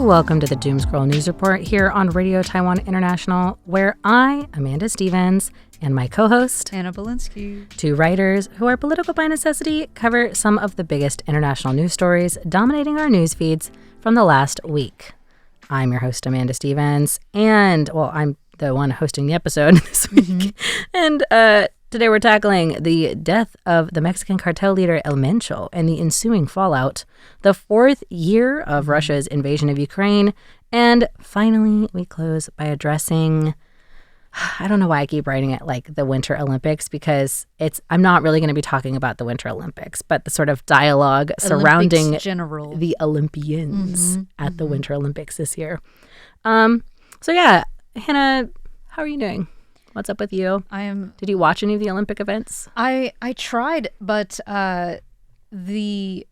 Welcome to the Doom Scroll News Report here on Radio Taiwan International, where I, Amanda Stevens, and my co-host, Anna Belinsky, two writers who are political by necessity, cover some of the biggest international news stories dominating our news feeds from the last week. I'm your host, Amanda Stevens, and, well, I'm the one hosting the episode this week. And today we're tackling the death of the Mexican cartel leader El Mencho and the ensuing fallout, the fourth year of Russia's invasion of Ukraine, and finally we close by addressing, I don't know why I keep writing it like the Winter Olympics, because I'm not really going to be talking about the Winter Olympics, but the sort of dialogue surrounding the Olympians at the Winter Olympics this year. So yeah, Hannah, how are you doing? What's up with you? Did you watch any of the Olympic events? I tried, but the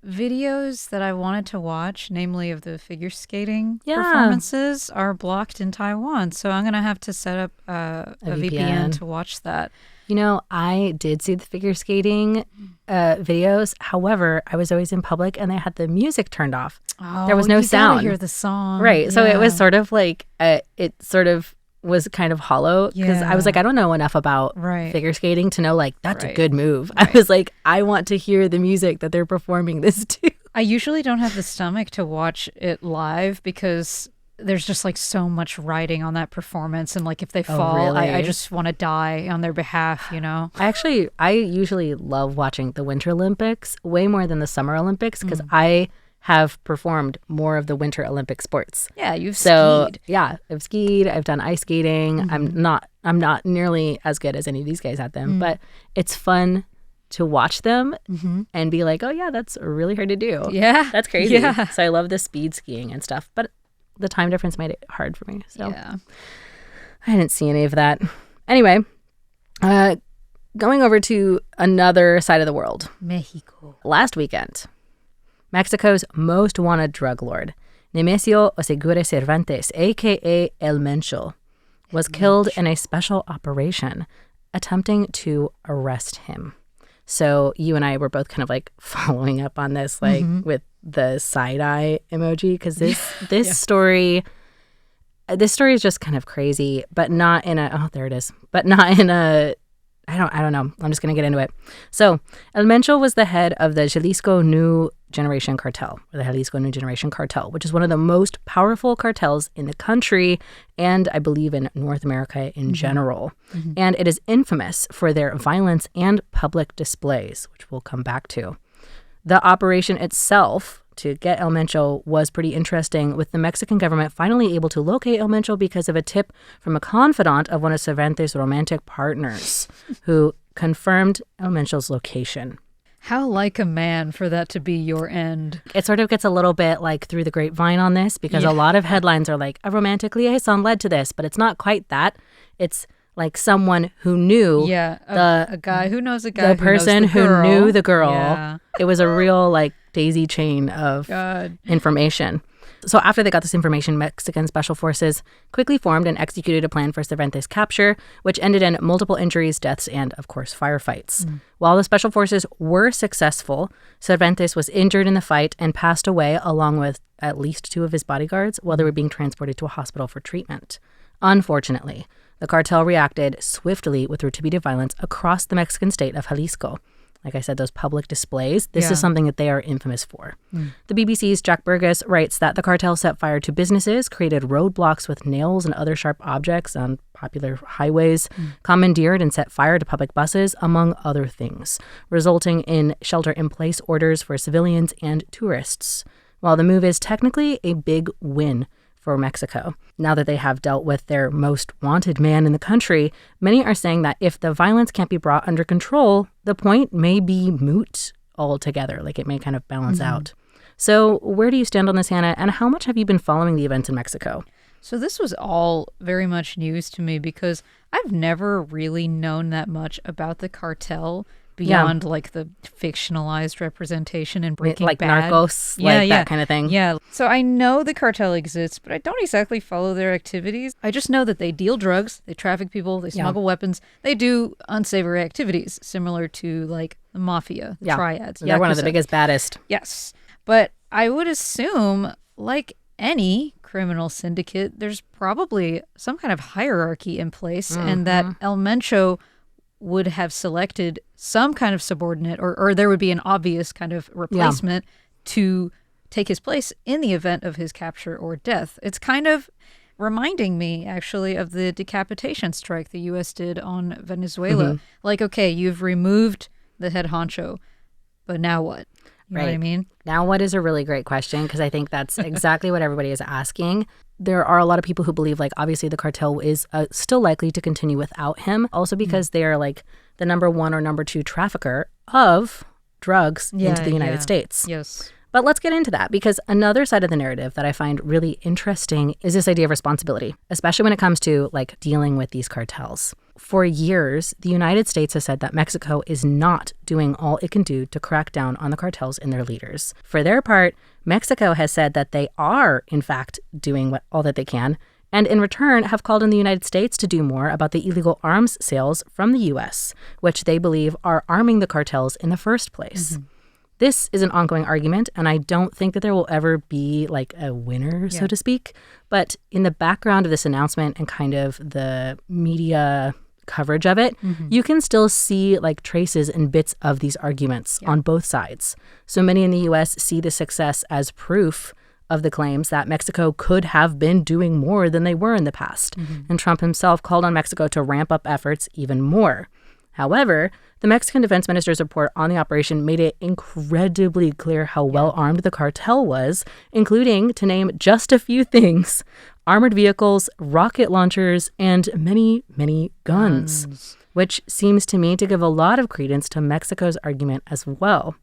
videos that I wanted to watch, namely of the figure skating performances, are blocked in Taiwan. So I'm going to have to set up a VPN to watch that. You know, I did see the figure skating videos. However, I was always in public and they had the music turned off. Oh, there was no sound. You hear the song. Right. So it was sort of like, it sort of was kind of hollow because I was like, I don't know enough about figure skating to know like that's a good move. I was like, I want to hear the music that they're performing this to. I usually don't have the stomach to watch it live because there's just like so much riding on that performance, and like if they fall, really? I just want to die on their behalf, you know. I usually love watching the Winter Olympics way more than the Summer Olympics because I have performed more of the Winter Olympic sports. Yeah, you've skied. Yeah, I've skied. I've done ice skating. I'm not nearly as good as any of these guys at them, but it's fun to watch them and be like, oh yeah, that's really hard to do. Yeah, that's crazy. Yeah. So I love the speed skiing and stuff, but the time difference made it hard for me. So I didn't see any of that. Anyway, going over to another side of the world, Mexico. Last weekend, Mexico's most wanted drug lord, Nemesio Osegure Cervantes, a.k.a. El Mencho, was killed in a special operation attempting to arrest him. So you and I were both kind of like following up on this, like with the side-eye emoji, because this story is just kind of crazy, but not in a, but not in a, I don't know. I'm just going to get into it. So El Mencho was the head of the Jalisco New Generation Cartel, or the Jalisco New Generation Cartel, which is one of the most powerful cartels in the country and I believe in North America in general. And it is infamous for their violence and public displays, which we'll come back to. The operation itself to get El Mencho was pretty interesting, with the Mexican government finally able to locate El Mencho because of a tip from a confidant of one of Cervantes' romantic partners who confirmed El Mencho's location. How like a man for that to be your end. It sort of gets a little bit like through the grapevine on this because a lot of headlines are like, a romantic liaison led to this, but it's not quite that. It's like someone who knew a guy who knows a guy, the person who knew the girl. Yeah. It was a real like daisy chain of information. So after they got this information, Mexican special forces quickly formed and executed a plan for Cervantes' capture, which ended in multiple injuries, deaths, and, of course, firefights. While the special forces were successful, Cervantes was injured in the fight and passed away along with at least two of his bodyguards while they were being transported to a hospital for treatment. Unfortunately, the cartel reacted swiftly with retributive violence across the Mexican state of Jalisco. Like I said, those public displays, this is something that they are infamous for. The BBC's Jack Burgess writes that the cartel set fire to businesses, created roadblocks with nails and other sharp objects on popular highways, commandeered and set fire to public buses, among other things, resulting in shelter-in-place orders for civilians and tourists. While the move is technically a big win for Mexico, now that they have dealt with their most wanted man in the country, many are saying that if the violence can't be brought under control, the point may be moot altogether. Like it may kind of balance out. So where do you stand on this, Hannah? And how much have you been following the events in Mexico? So this was all very much news to me because I've never really known that much about the cartel beyond like the fictionalized representation in Breaking like Bad. Narcos, that kind of thing. Yeah. So I know the cartel exists, but I don't exactly follow their activities. I just know that they deal drugs, they traffic people, they smuggle weapons, they do unsavory activities similar to like the mafia, the triads. They're one of the biggest, baddest. Yes. But I would assume, like any criminal syndicate, there's probably some kind of hierarchy in place, and that El Mencho would have selected some kind of subordinate, or there would be an obvious kind of replacement to take his place in the event of his capture or death. It's kind of reminding me, actually, of the decapitation strike the U.S. did on Venezuela. Like, okay, you've removed the head honcho, but now what? You know what I mean? Now what is a really great question, because I think that's exactly what everybody is asking. There are a lot of people who believe, like, obviously the cartel is still likely to continue without him, also because they are, like, the number one or number two trafficker of drugs into the United States. Yes. But let's get into that, because another side of the narrative that I find really interesting is this idea of responsibility, especially when it comes to, like, dealing with these cartels. For years, the United States has said that Mexico is not doing all it can do to crack down on the cartels and their leaders. For their part, Mexico has said that they are, in fact, doing all that they can, and in return have called on the United States to do more about the illegal arms sales from the U.S., which they believe are arming the cartels in the first place. This is an ongoing argument, and I don't think that there will ever be, like, a winner, so to speak. But in the background of this announcement and kind of the media coverage of it, you can still see, like, traces and bits of these arguments on both sides. So many in the U.S. see the success as proof of the claims that Mexico could have been doing more than they were in the past. And Trump himself called on Mexico to ramp up efforts even more. However, the Mexican defense minister's report on the operation made it incredibly clear how well-armed the cartel was, including, to name just a few things, armored vehicles, rocket launchers, and many, many guns, which seems to me to give a lot of credence to Mexico's argument as well.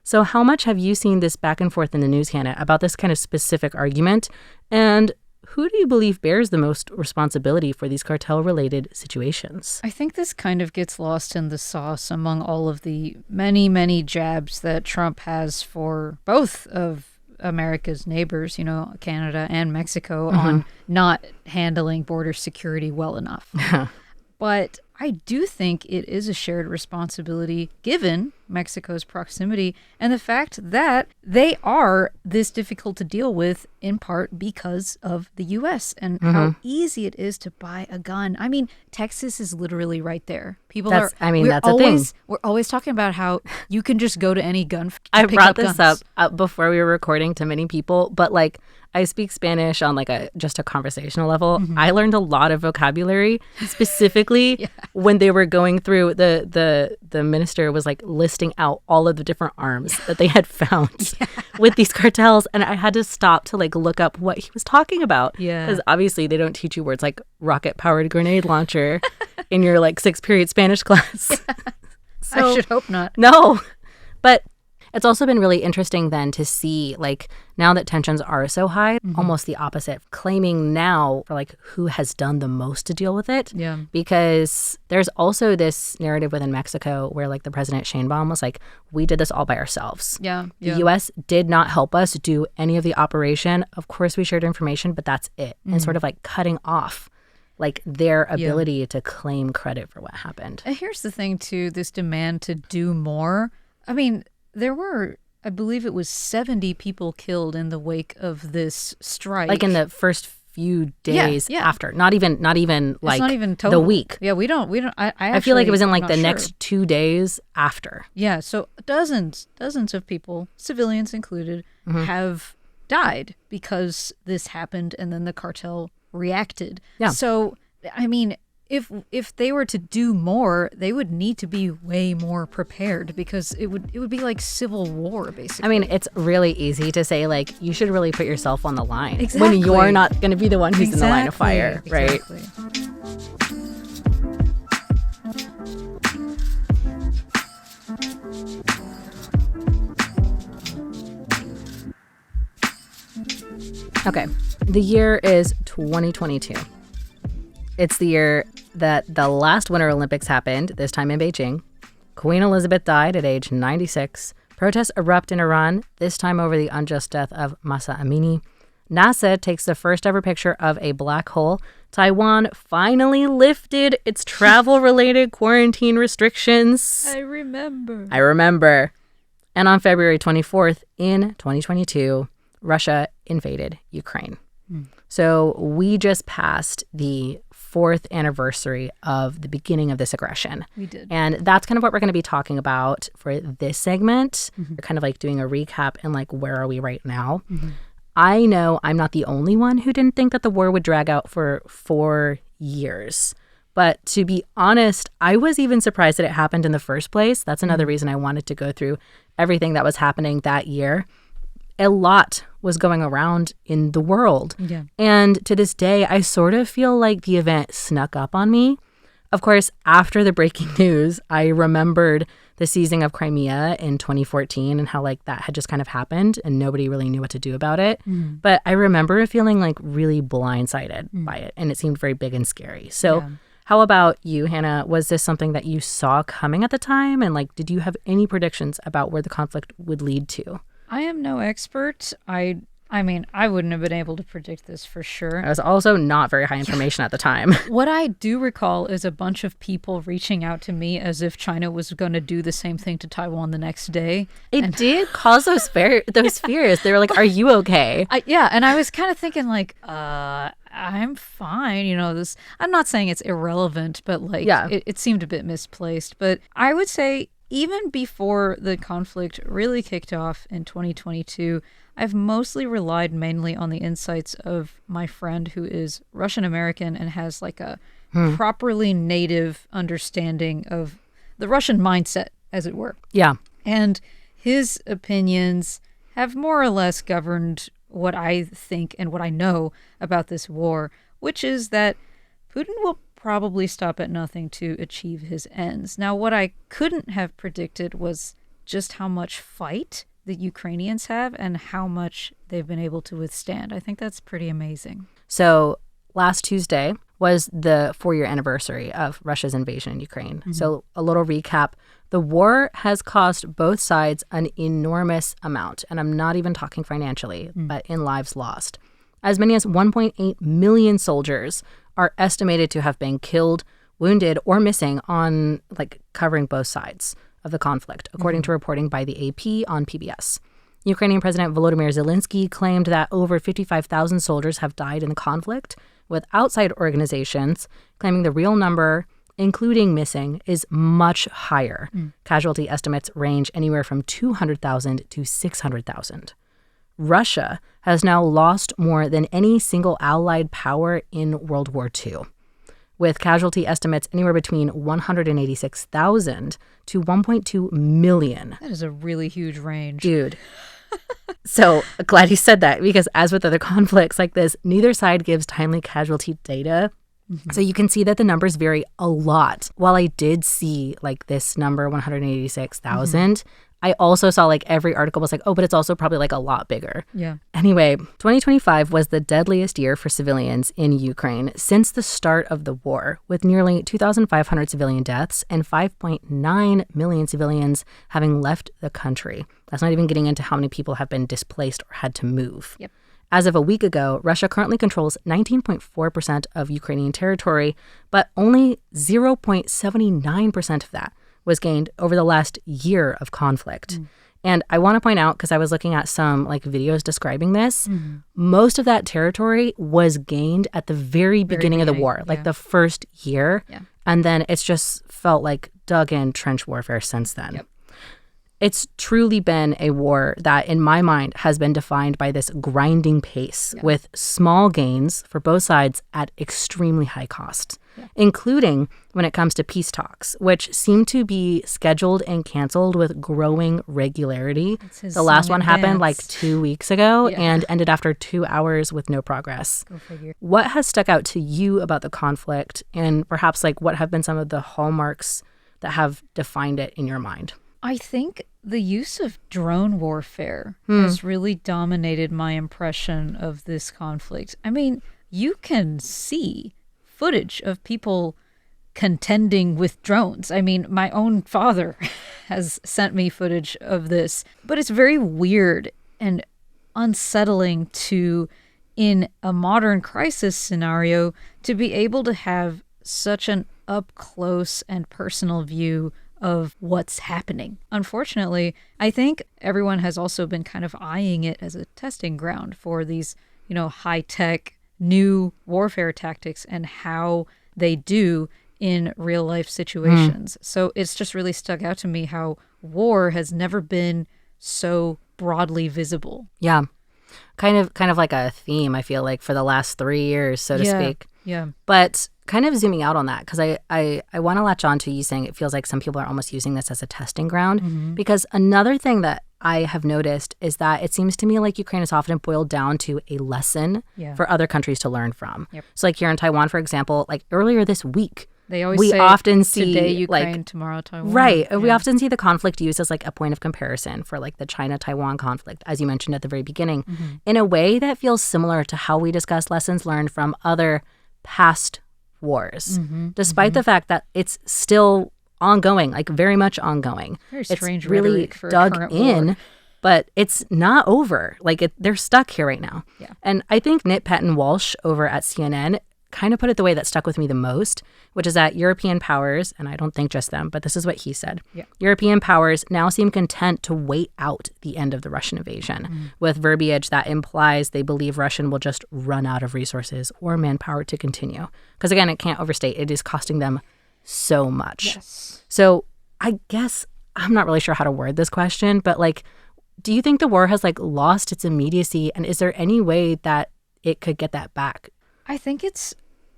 So how much have you seen this back and forth in the news, Hannah, about this kind of specific argument? And who do you believe bears the most responsibility for these cartel-related situations? I think this kind of gets lost in the sauce among all of the many, many jabs that Trump has for both of America's neighbors, you know, Canada and Mexico, on not handling border security well enough. But I do think it is a shared responsibility, given Mexico's proximity and the fact that they are this difficult to deal with, in part because of the U.S. and how easy it is to buy a gun. I mean, Texas is literally right there. That's a thing. We're always talking about how you can just go to any gun. I brought this up before we were recording to many people, but, like, I speak Spanish on, like, just a conversational level. I learned a lot of vocabulary, specifically when they were going through, the minister was, like, listing out all of the different arms that they had found with these cartels, and I had to stop to, like, look up what he was talking about. Because obviously they don't teach you words like rocket-powered grenade launcher in your, like, 6th period Spanish class. So, I should hope not. No, but it's also been really interesting then to see, like, now that tensions are so high, almost the opposite, claiming now for, like, who has done the most to deal with it. Yeah. Because there's also this narrative within Mexico where, like, the President Sheinbaum was like, we did this all by ourselves. Yeah. The U.S. did not help us do any of the operation. Of course, we shared information, but that's it. And sort of, like, cutting off, like, their ability to claim credit for what happened. And here's the thing, too, this demand to do more. I mean, there were, I believe it was 70 people killed in the wake of this strike. Like in the first few days after. Not even like, it's not even total. The week. Yeah, we don't, I feel like it was in, like, the next 2 days after. Yeah, so dozens of people, civilians included, have died because this happened and then the cartel reacted. Yeah. So, I mean, if they were to do more, they would need to be way more prepared, because it would be like civil war, basically. I mean, it's really easy to say, like, you should really put yourself on the line when you're not going to be the one who's in the line of fire, right? Okay, the year is 2022. It's the year that the last Winter Olympics happened, this time in Beijing. Queen Elizabeth died at age 96. Protests erupt in Iran, this time over the unjust death of Mahsa Amini. NASA takes the first ever picture of a black hole. Taiwan finally lifted its travel-related quarantine restrictions. I remember. And on February 24th in 2022, Russia invaded Ukraine. So we just passed the 4th anniversary of the beginning of this aggression. We did. And that's kind of what we're going to be talking about for this segment. We're kind of like doing a recap and like, where are we right now? I know I'm not the only one who didn't think that the war would drag out for 4 years. But to be honest, I was even surprised that it happened in the first place. That's another reason I wanted to go through everything that was happening that year. A lot was going around in the world. Yeah. And to this day, I sort of feel like the event snuck up on me. Of course, after the breaking news, I remembered the seizing of Crimea in 2014 and how like that had just kind of happened and nobody really knew what to do about it. But I remember feeling like really blindsided by it, and it seemed very big and scary. So how about you, Hannah? Was this something that you saw coming at the time? And like, did you have any predictions about where the conflict would lead to? I am no expert. I mean, I wouldn't have been able to predict this for sure. It was also not very high information at the time. What I do recall is a bunch of people reaching out to me as if China was going to do the same thing to Taiwan the next day. It did cause those fears. They were like, are you okay? And I was kind of thinking like, I'm fine. You know, this, I'm not saying it's irrelevant, but like, it seemed a bit misplaced. But I would say even before the conflict really kicked off in 2022, I've mostly relied mainly on the insights of my friend who is Russian American and has like a properly native understanding of the Russian mindset, as it were. Yeah. And his opinions have more or less governed what I think and what I know about this war, which is that Putin will probably stop at nothing to achieve his ends. Now, what I couldn't have predicted was just how much fight the Ukrainians have and how much they've been able to withstand. I think that's pretty amazing. So last Tuesday was the 4-year anniversary of Russia's invasion in Ukraine. So a little recap. The war has cost both sides an enormous amount, and I'm not even talking financially, but in lives lost. As many as 1.8 million soldiers are estimated to have been killed, wounded, or missing on like covering both sides of the conflict, according to reporting by the AP on PBS. Ukrainian President Volodymyr Zelensky claimed that over 55,000 soldiers have died in the conflict, with outside organizations claiming the real number, including missing, is much higher. Casualty estimates range anywhere from 200,000 to 600,000. Russia has now lost more than any single allied power in World War II, with casualty estimates anywhere between 186,000 to 1.2 million. That is a really huge range. Dude. So glad you said that, because as with other conflicts like this, neither side gives timely casualty data. So you can see that the numbers vary a lot. While I did see like this number, 186,000, I also saw like every article was like, oh, but it's also probably like a lot bigger. Yeah. Anyway, 2025 was the deadliest year for civilians in Ukraine since the start of the war, with nearly 2,500 civilian deaths and 5.9 million civilians having left the country. That's not even getting into how many people have been displaced or had to move. Yep. As of a week ago, Russia currently controls 19.4% of Ukrainian territory, but only 0.79% of that was gained over the last year of conflict. And I want to point out, because I was looking at some like videos describing this, most of that territory was gained at the very beginning of the war, like the first year. And then it's just felt like dug in trench warfare since then. It's truly been a war that, in my mind, has been defined by this grinding pace with small gains for both sides at extremely high cost, including when it comes to peace talks, which seem to be scheduled and canceled with growing regularity. The last one happened like 2 weeks ago and ended after 2 hours with no progress. Go figure. What has stuck out to you about the conflict, and perhaps like what have been some of the hallmarks that have defined it in your mind? I think the use of drone warfare has really dominated my impression of this conflict. I mean, you can see footage of people contending with drones. I mean, my own father has sent me footage of this, but it's very weird and unsettling to, in a modern crisis scenario, to be able to have such an up close and personal view of what's happening. Unfortunately, I think everyone has also been kind of eyeing it as a testing ground for these, high-tech new warfare tactics and how they do in real-life situations. So it's just really stuck out to me how war has never been so broadly visible. Yeah. Kind of like a theme, I feel like, for the last 3 years, so to speak. Yeah. But kind of zooming out on that, because I want to latch on to you saying it feels like some people are almost using this as a testing ground. Because another thing that I have noticed is that it seems to me like Ukraine is often boiled down to a lesson for other countries to learn from. Yep. So like here in Taiwan, for example, like earlier this week, they always say often see today Ukraine, tomorrow Taiwan. Right. Yeah. We often see the conflict used as like a point of comparison for like the China-Taiwan conflict, as you mentioned at the very beginning, in a way that feels similar to how we discuss lessons learned from other past wars, despite the fact that it's still ongoing, like very much ongoing. Very strange it's really rhetoric for dug a current in, war. but it's not over. Like they're stuck here right now. Yeah. And I think Paton Walsh over at CNN kind of put it the way that stuck with me the most, which is that European powers, and I don't think just them, but this is what he said. Yeah. European powers now seem content to wait out the end of the Russian invasion with verbiage that implies they believe Russia will just run out of resources or manpower to continue. Because again, it can't overstate, it is costing them so much. Yes. So I guess I'm not really sure how to word this question, but like, do you think the war has like lost its immediacy, and is there any way that it could get that back? I think it's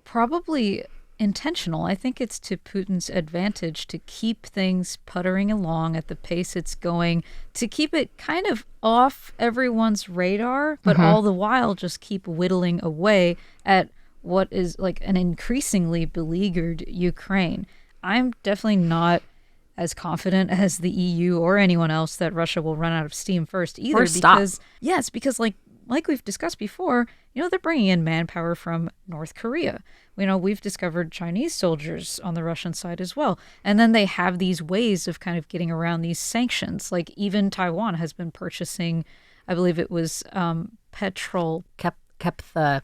probably intentional. I think it's to Putin's advantage to keep things puttering along at the pace it's going, to keep it kind of off everyone's radar, but all the while just keep whittling away at what is like an increasingly beleaguered Ukraine. I'm definitely not as confident as the EU or anyone else that Russia will run out of steam first either. Because like we've discussed before, they're bringing in manpower from North Korea. We've discovered Chinese soldiers on the Russian side as well. And then they have these ways of kind of getting around these sanctions. Like even Taiwan has been purchasing, I believe it was petrol. Naphtha.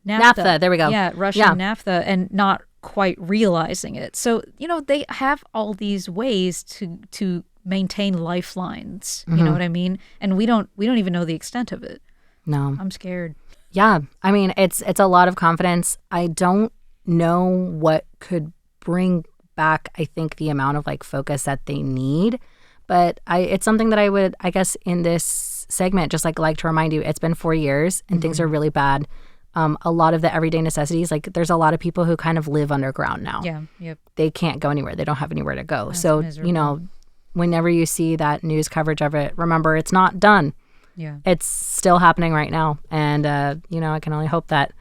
Naphtha. There we go. Yeah, Russian naphtha, and not quite realizing it. So, they have all these ways to maintain lifelines. You know what I mean? And we don't even know the extent of it. No. I'm scared. Yeah. I mean, it's a lot of confidence. I don't know what could bring back, I think, the amount of like focus that they need. But it's something that I would, I guess, in this segment, just like to remind you, it's been 4 years and things are really bad. A lot of the everyday necessities, like there's a lot of people who kind of live underground now. Yeah. Yep. They can't go anywhere. They don't have anywhere to go. That's so, miserable. Whenever you see that news coverage of it, remember it's not done. Yeah. It's still happening right now. And, I can only hope that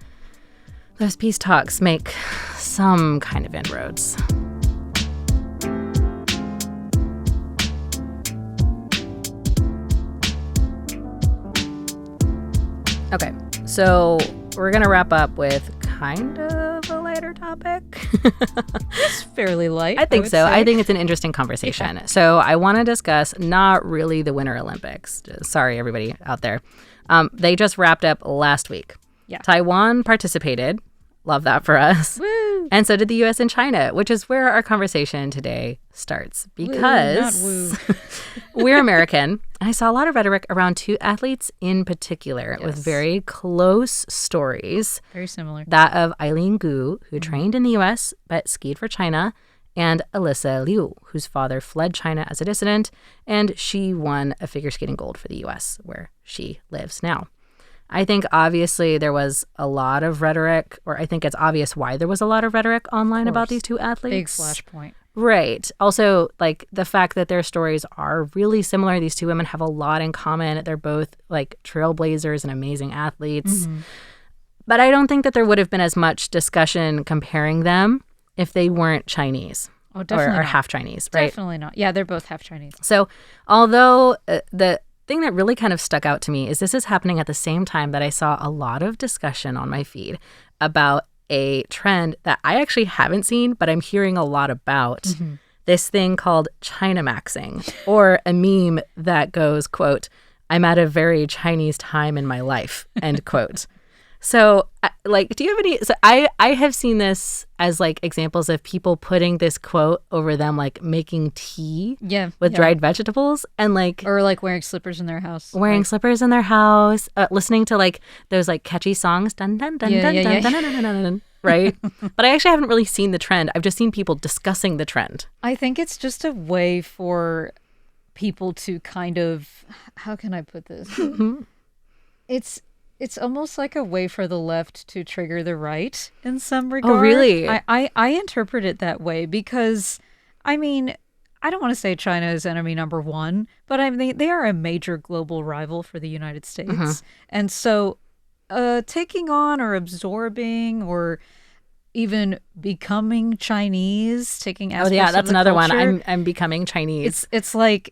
those peace talks make some kind of inroads. Okay, so we're going to wrap up with kind of a lighter topic. It's fairly light. I think so. I think it's an interesting conversation. Yeah. So I want to discuss not really the Winter Olympics. Sorry, everybody out there. They just wrapped up last week. Yeah. Taiwan participated. Love that for us. Woo! And so did the U.S. and China, which is where our conversation today starts. Because we're American. And I saw a lot of rhetoric around two athletes in particular with very close stories. Very similar. That of Eileen Gu, who trained in the U.S. but skied for China, and Alyssa Liu, whose father fled China as a dissident, and she won a figure skating gold for the U.S., where she lives now. I think obviously there was a lot of rhetoric, or I think it's obvious why there was a lot of rhetoric online about these two athletes. Big flashpoint. Right. Also, like the fact that their stories are really similar. These two women have a lot in common. They're both like trailblazers and amazing athletes. But I don't think that there would have been as much discussion comparing them if they weren't Chinese. Oh, definitely or not. half Chinese, right? Definitely not. Yeah, they're both half Chinese. So although the thing that really kind of stuck out to me is this is happening at the same time that I saw a lot of discussion on my feed about a trend that I actually haven't seen, but I'm hearing a lot about. This thing called Chinamaxxing, or a meme that goes, quote, "I'm at a very Chinese time in my life," end quote. So, like, do you have any? So, I have seen this as like examples of people putting this quote over them, like making tea with dried vegetables and like, or like wearing slippers in their house, listening to like those like catchy songs, dun dun dun dun dun dun dun dun dun dun, right? But I actually haven't really seen the trend. I've just seen people discussing the trend. I think it's just a way for people to kind of, how can I put this? It's almost like a way for the left to trigger the right in some regard. Oh, really? I interpret it that way because, I mean, I don't want to say China is enemy number one, but I mean, they are a major global rival for the United States. And so taking on or absorbing or even becoming Chinese, taking aspects that's of the another culture, one. I'm becoming Chinese. It's like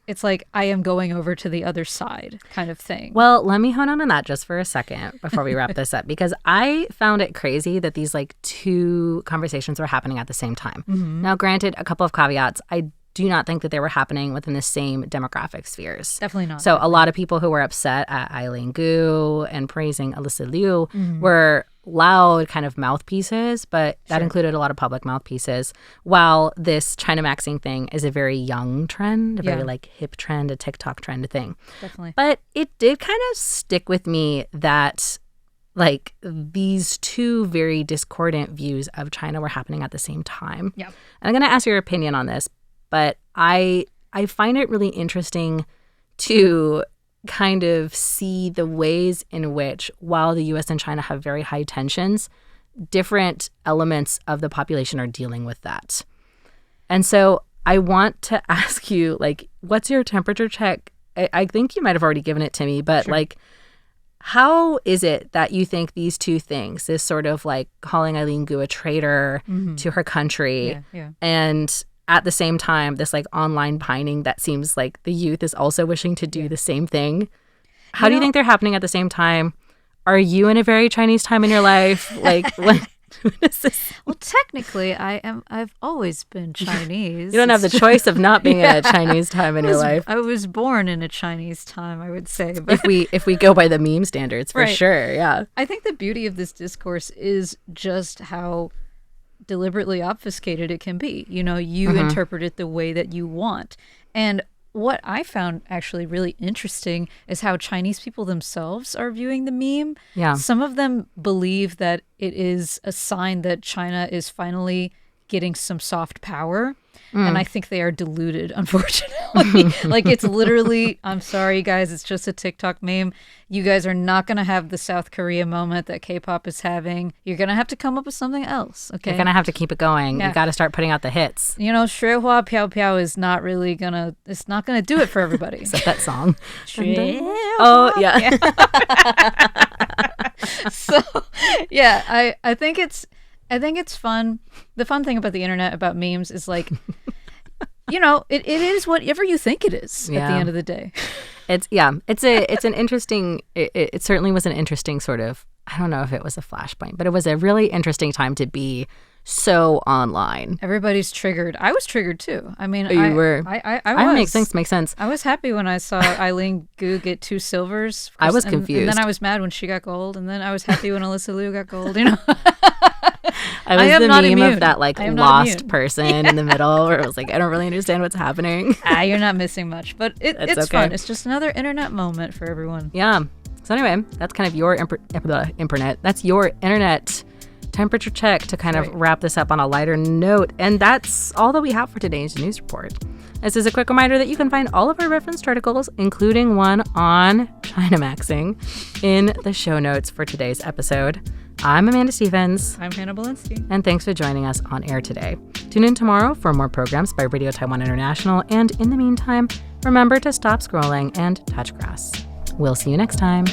I am going over to the other side kind of thing. Well, let me hone on that just for a second before we wrap this up, because I found it crazy that these like two conversations were happening at the same time. Now, granted, a couple of caveats. I do not think that they were happening within the same demographic spheres. Definitely not. So a lot of people who were upset at Eileen Gu and praising Alyssa Liu were loud kind of mouthpieces, but that included a lot of public mouthpieces, while this Chinamaxxing thing is a very young trend, a very like hip trend, a TikTok trend thing. Definitely. But it did kind of stick with me that like these two very discordant views of China were happening at the same time. Yeah. And I'm going to ask your opinion on this, but I find it really interesting to kind of see the ways in which, while the U.S. and China have very high tensions, different elements of the population are dealing with that. And so I want to ask you, like, what's your temperature check? I think you might have already given it to me, but like, how is it that you think these two things, this sort of like calling Eileen Gu a traitor to her country and at the same time, this like online pining that seems like the youth is also wishing to do the same thing. How do you think they're happening at the same time? Are you in a very Chinese time in your life? Like, what is this? Well, technically, I've always been Chinese. You don't have the choice of not being in a Chinese time in your life. I was born in a Chinese time, I would say. But if we go by the meme standards, for sure, yeah. I think the beauty of this discourse is just how deliberately obfuscated it can be. You know, you interpret it the way that you want. And what I found actually really interesting is how Chinese people themselves are viewing the meme. Yeah. Some of them believe that it is a sign that China is finally getting some soft power. And I think they are deluded, unfortunately. Like, it's literally, I'm sorry, guys, it's just a TikTok meme. You guys are not going to have the South Korea moment that K-pop is having. You're going to have to come up with something else, okay? You're going to have to keep it going. You got to start putting out the hits. You know, 水花飘飘 is not really going to, it's not going to do it for everybody. Is that song? 水花 Oh, yeah. So, yeah, I think it's fun. The fun thing about the internet, about memes, is like, you know, it is whatever you think it is at the end of the day. It's an interesting, it certainly was an interesting sort of, I don't know if it was a flashpoint, but it was a really interesting time to be so online. Everybody's triggered. I was triggered too. I mean, you were. I was. Makes sense. I was happy when I saw Eileen Gu get 2 silvers. I was confused. And then I was mad when she got gold. And then I was happy when Alyssa Liu got gold, you know? I was the meme of that like lost person in the middle where it was like, I don't really understand what's happening. You're not missing much, but it's okay. Fun. It's just another internet moment for everyone. Yeah. So anyway, that's kind of your internet. That's your internet temperature check to kind of wrap this up on a lighter note. And that's all that we have for today's news report. This is a quick reminder that you can find all of our referenced articles, including one on Chinamaxxing, in the show notes for today's episode. I'm Amanda Stevens. I'm Hannah Belinsky. And thanks for joining us on air today. Tune in tomorrow for more programs by Radio Taiwan International. And in the meantime, remember to stop scrolling and touch grass. We'll see you next time.